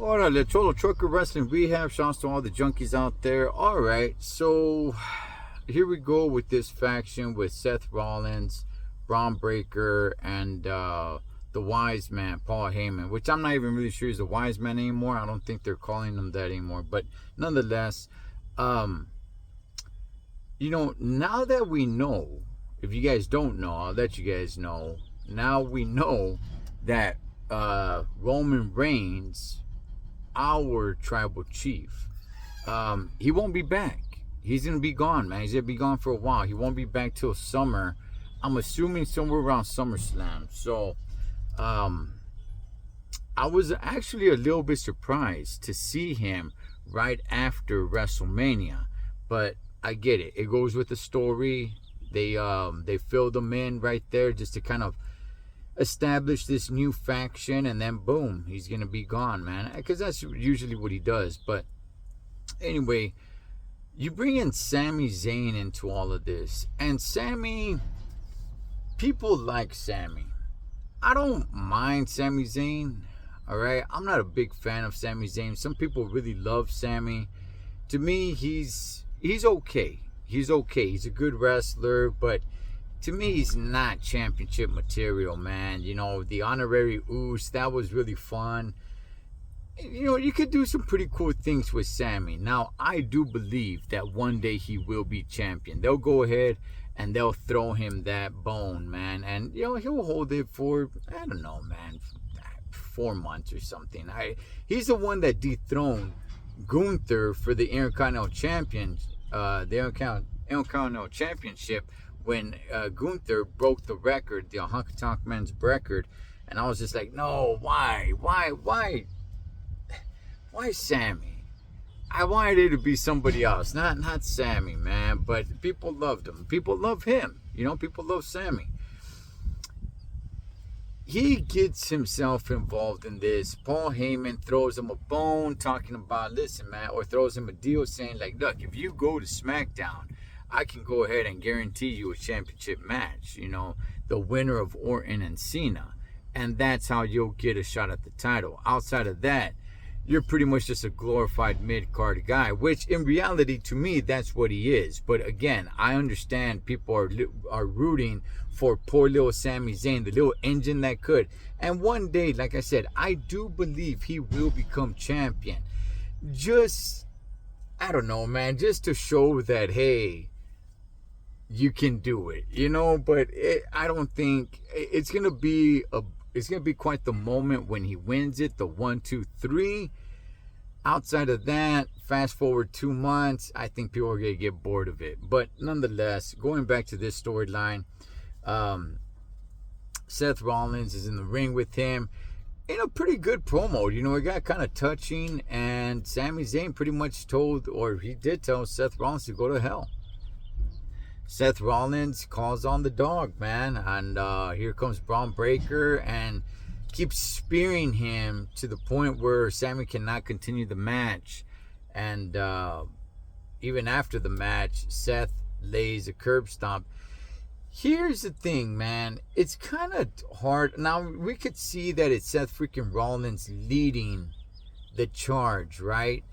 Alright, the Total Trucker Wrestling Rehab. Shouts to all the junkies out there. Alright, so here we go with this faction with Seth Rollins, Braun Breaker, and the wise man, Paul Heyman, which I'm not even really sure he's a wise man anymore. I don't think they're calling him that anymore. But nonetheless, now that we know, if you guys don't know, I'll let you guys know. Now we know that Roman Reigns, our tribal chief, he won't be back. He's gonna be gone, man. He's gonna be gone for a while. He won't be back till summer. I'm assuming somewhere around SummerSlam. So I was actually a little bit surprised to see him right after WrestleMania, but I get it. It goes with the story. They filled him in right there just to kind of establish this new faction, and then boom, he's gonna be gone, man, because that's usually what he does. But anyway, you bring in Sami Zayn into all of this, and people like Sami. I don't mind Sami Zayn, alright? I'm not a big fan of Sami Zayn. Some people really love Sami. To me, he's okay. He's okay. He's a good wrestler, but to me, he's not championship material, man. The honorary Uce, that was really fun. You could do some pretty cool things with Sami. Now, I do believe that one day he will be champion. They'll go ahead and they'll throw him that bone, man. And, he'll hold it for, I don't know, man, 4 months or something. He's the one that dethroned Gunther for the Intercontinental Championship when Gunther broke the record, the Honky Tonk Man's record. And I was just like, no, why Sami? I wanted it to be somebody else, not Sami, man. But people loved him. People love him. People love Sami. He gets himself involved in this. Paul Heyman throws him a bone talking about, listen, man, or throws him a deal saying, like, look, if you go to SmackDown, I can go ahead and guarantee you a championship match, the winner of Orton and Cena. And that's how you'll get a shot at the title. Outside of that, you're pretty much just a glorified mid-card guy, which in reality, to me, that's what he is. But again, I understand people are rooting for poor little Sami Zayn, the little engine that could. And one day, like I said, I do believe he will become champion. I don't know, man, just to show that, hey, you can do it, but I don't think it's going to be quite the moment when he wins it, the 1, 2, 3. Outside of that, fast forward 2 months, I think people are going to get bored of it. But nonetheless, going back to this storyline, Seth Rollins is in the ring with him in a pretty good promo. It got kind of touching, and Sami Zayn pretty much did tell Seth Rollins to go to hell. Seth Rollins calls on the dog, man, and here comes Braun Breaker and keeps spearing him to the point where Sami cannot continue the match. And even after the match, Seth lays a curb stomp. Here's the thing, man. It's kind of hard. Now, we could see that it's Seth freaking Rollins leading the charge, right?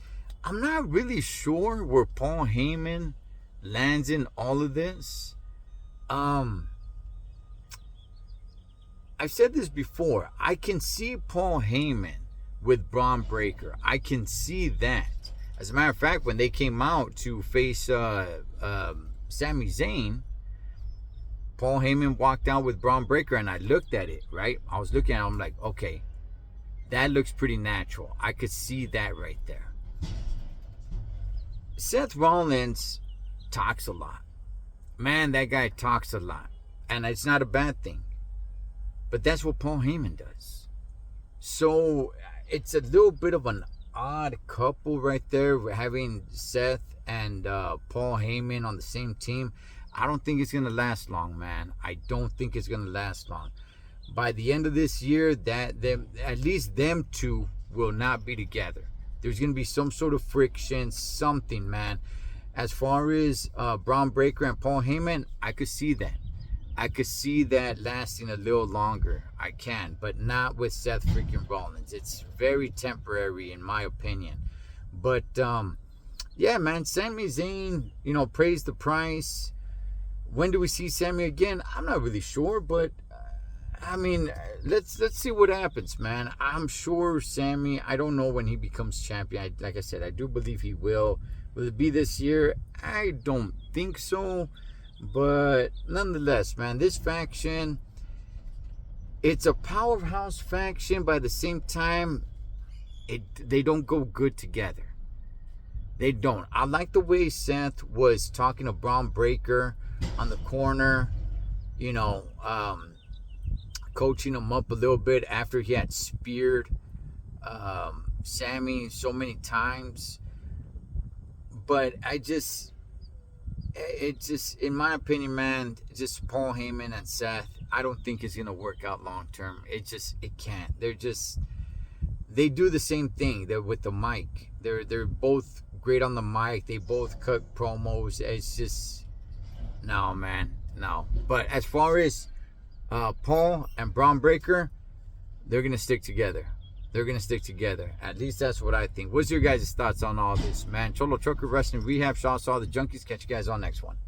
I'm not really sure where Paul Heyman lands in all of this. I've said this before. I can see Paul Heyman with Braun Breaker. I can see that. As a matter of fact, when they came out to face Sami Zayn, Paul Heyman walked out with Braun Breaker, and I looked at it, right? I was looking at it, I'm like, okay, that looks pretty natural. I could see that right there. Seth Rollins talks a lot. Man, that guy talks a lot. And it's not a bad thing. But that's what Paul Heyman does. So it's a little bit of an odd couple right there, having Seth and Paul Heyman on the same team. I don't think it's going to last long, man. I don't think it's going to last long. By the end of this year, at least them two will not be together. There's going to be some sort of friction, something, man. As far as Braun Breaker and Paul Heyman, I could see that. I could see that lasting a little longer. I can, but not with Seth freaking Rollins. It's very temporary, in my opinion. But yeah, man, Sami Zayn, pays the price. When do we see Sami again? I'm not really sure, but I mean, let's see what happens, man. I'm sure Sami. I don't know when he becomes champion. Like I said, I do believe he will. Will it be this year? I don't think so. But nonetheless, man, this faction, it's a powerhouse faction, but at the same time, they don't go good together. They don't. I like the way Seth was talking to Braun Breaker on the corner, coaching him up a little bit after he had speared Sami so many times. But it's just, in my opinion, man, just Paul Heyman and Seth, I don't think it's going to work out long term. It can't. They do the same thing. They're with the mic. They're both great on the mic. They both cut promos. It's just, no, man, no. But as far as Paul and Braun Breaker, they're going to stick together. They're going to stick together. At least that's what I think. What's your guys' thoughts on all this, man? Cholo Trucker Wrestling Rehab. Shout out to all the junkies. Catch you guys on next one.